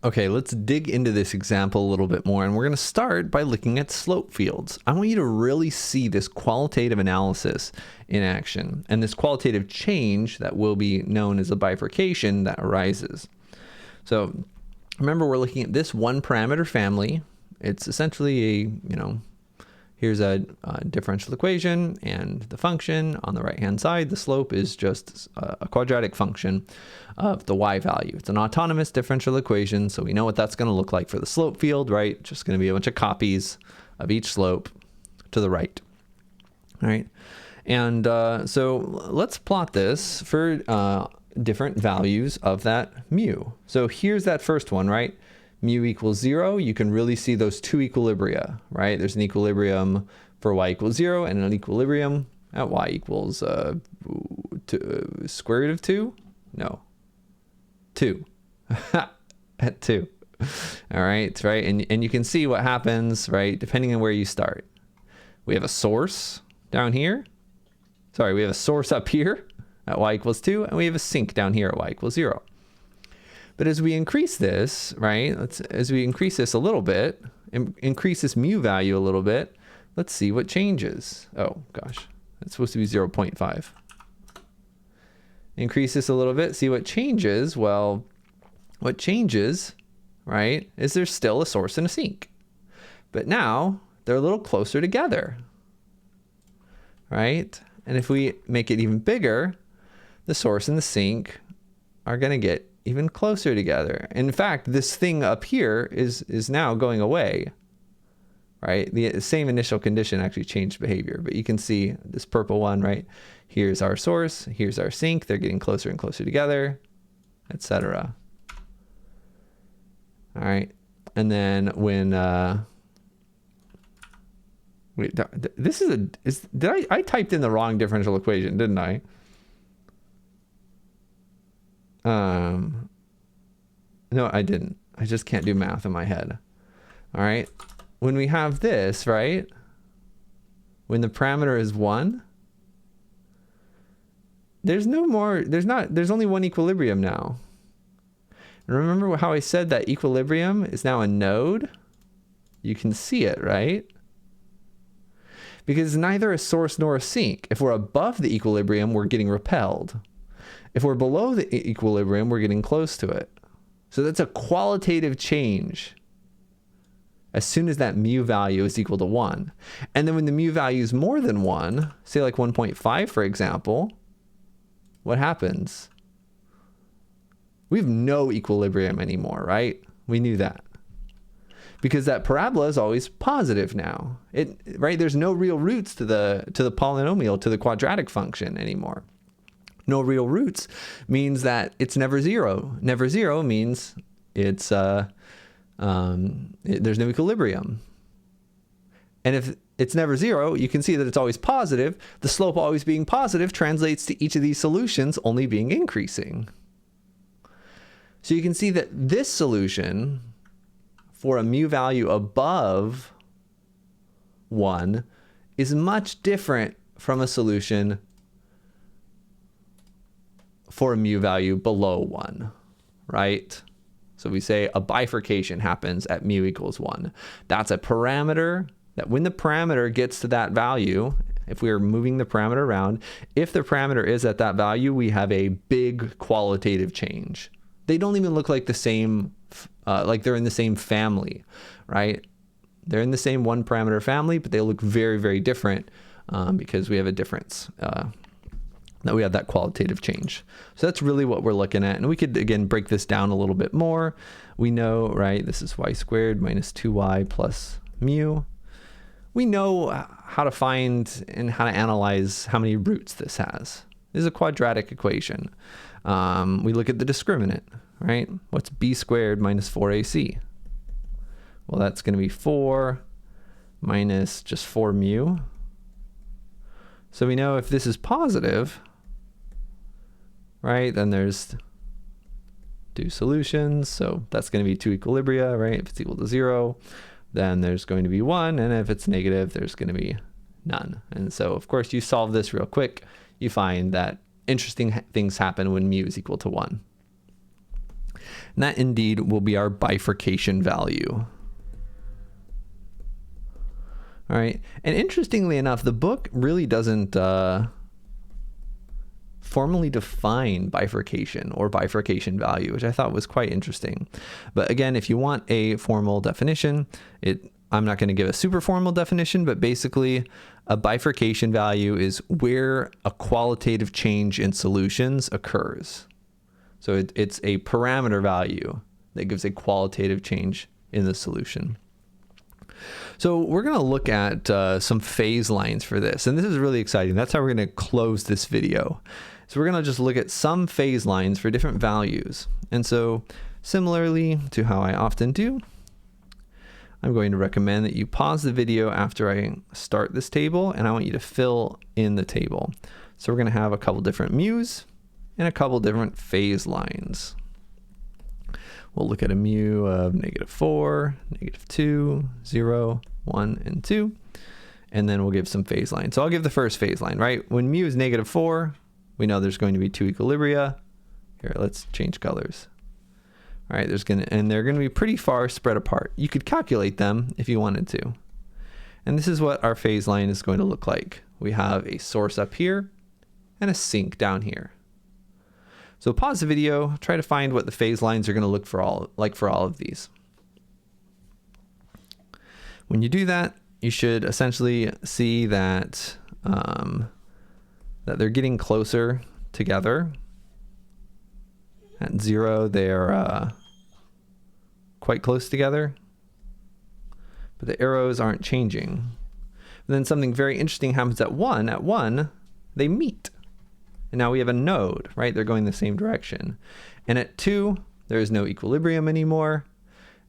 Okay, let's dig into this example a little bit more, and we're going to start by looking at slope fields. I want you to really see this qualitative analysis in action, and this qualitative change that will be known as a bifurcation that arises. So remember, we're looking at this one parameter family. It's essentially a, here's a differential equation and the function on the right hand side. The slope is just a quadratic function of the y value. It's an autonomous differential equation, so we know what that's going to look like for the slope field, right? Just going to be a bunch of copies of each slope to the right. All right, and so let's plot this for different values of that mu. So here's that first one, right? Mu equals 0, you can really see those two equilibria, right? There's an equilibrium for y equals 0 and an equilibrium at y equals square root of 2? No. 2. At 2. All right, right? And you can see what happens, right? Depending on where you start. We have a source down here. Sorry, we have a source up here at y equals 2, and we have a sink down here at y equals 0. But as we increase this, right, as we increase this a little bit, increase this mu value a little bit, let's see what changes. Oh, gosh, it's supposed to be 0.5. Increase this a little bit, see what changes. Well, what changes, right, is there's still a source and a sink. But now they're a little closer together, right? And if we make it even bigger, the source and the sink are going to get even closer together. In fact, this thing up here is now going away, right? The same initial condition actually changed behavior, but you can see this purple one, right? Here's our source, here's our sink. They're getting closer and closer together, etc. All right, and then when wait, this is I typed in the wrong differential equation, didn't I? No, I didn't. I just can't do math in my head. All right. When we have this, right? When the parameter is 1, there's only one equilibrium now. And remember how I said that equilibrium is now a node? You can see it, right? Because it's neither a source nor a sink. If we're above the equilibrium, we're getting repelled. If we're below the equilibrium, we're getting close to it. So that's a qualitative change as soon as that mu value is equal to 1. And then when the mu value is more than 1, say like 1.5, for example, what happens? We have no equilibrium anymore, right? We knew that. Because that parabola is always positive now. Right? There's no real roots to the polynomial, to the quadratic function anymore. No real roots means that it's never 0. Never 0 means it's there's no equilibrium. And if it's never 0, you can see that it's always positive. The slope always being positive translates to each of these solutions only being increasing. So you can see that this solution for a mu value above 1 is much different from a solution for a mu value below 1, right? So we say a bifurcation happens at mu equals 1. That's a parameter that when the parameter gets to that value, if we are moving the parameter around, if the parameter is at that value, we have a big qualitative change. They don't even look like the same, like they're in the same family, right? They're in the same one parameter family, but they look very, very different because we have a difference. That we have that qualitative change. So that's really what we're looking at. And we could, again, break this down a little bit more. We know, right, this is y squared minus 2y plus mu. We know how to find and how to analyze how many roots this has. This is a quadratic equation. We look at the discriminant, right? What's b squared minus 4ac? Well, that's going to be 4 minus just 4 mu. So we know if this is positive, right, then there's 2 solutions. So that's going to be 2 equilibria, right? If it's equal to 0, then there's going to be 1. And if it's negative, there's going to be none. And so, of course, you solve this real quick. You find that interesting things happen when mu is equal to 1. And that indeed will be our bifurcation value. All right. And interestingly enough, the book really doesn't formally define bifurcation or bifurcation value, which I thought was quite interesting. But again, if you want a formal definition, I'm not going to give a super formal definition, but basically a bifurcation value is where a qualitative change in solutions occurs. So it's a parameter value that gives a qualitative change in the solution. So we're going to look at some phase lines for this. And this is really exciting. That's how we're going to close this video. So we're going to just look at some phase lines for different values. And so similarly to how I often do, I'm going to recommend that you pause the video after I start this table, and I want you to fill in the table. So we're going to have a couple different mu's and a couple different phase lines. We'll look at a mu of -4, -2, 0, 1, and 2. And then we'll give some phase lines. So I'll give the first phase line, right? When mu is -4, we know there's going to be 2 equilibria. Here, let's change colors. All right, and they're going to be pretty far spread apart. You could calculate them if you wanted to. And this is what our phase line is going to look like. We have a source up here and a sink down here. So pause the video, try to find what the phase lines are going to look like for all of these. When you do that, you should essentially see that that they're getting closer together. At 0, they're quite close together, but the arrows aren't changing. And then something very interesting happens at 1. At 1, they meet. And now we have a node, right? They're going the same direction. And at 2, there is no equilibrium anymore.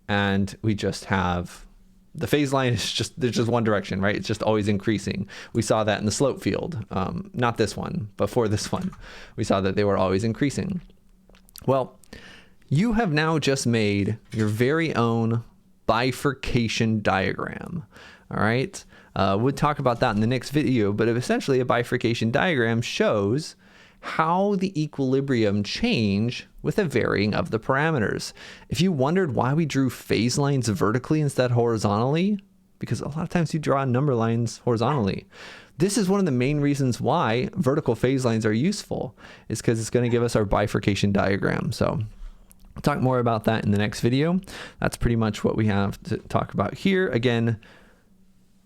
And we just have, the phase line is there's just one direction, right? It's just always increasing. We saw that in the slope field. Not this one, but for this one. We saw that they were always increasing. Well, you have now just made your very own bifurcation diagram. All right. We'll talk about that in the next video, but essentially a bifurcation diagram shows how the equilibrium change with a varying of the parameters. If you wondered why we drew phase lines vertically instead horizontally, because a lot of times you draw number lines horizontally. This is one of the main reasons why vertical phase lines are useful, is because it's going to give us our bifurcation diagram. So we'll talk more about that in the next video. That's pretty much what we have to talk about here. Again,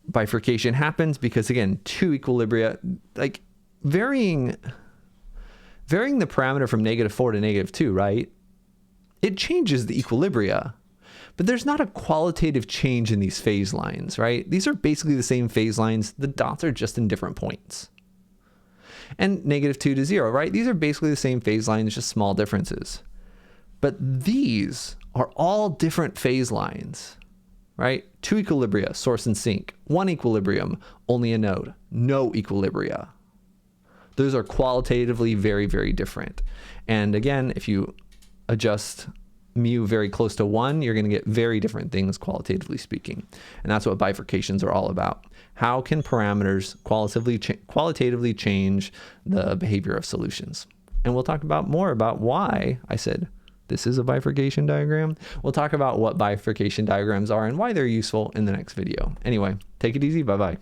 bifurcation happens because, again, 2 equilibria, like varying the parameter from -4 to -2, right? It changes the equilibria. But there's not a qualitative change in these phase lines, right? These are basically the same phase lines. The dots are just in different points. And -2 to 0, right? These are basically the same phase lines, just small differences. But these are all different phase lines, right? 2 equilibria, source and sink. 1 equilibrium, only a node. No equilibria. Those are qualitatively very, very different. And again, if you adjust mu very close to 1, you're going to get very different things qualitatively speaking. And that's what bifurcations are all about. How can parameters qualitatively change the behavior of solutions? And we'll talk about more about why I said this is a bifurcation diagram. We'll talk about what bifurcation diagrams are and why they're useful in the next video. Anyway, take it easy. Bye-bye.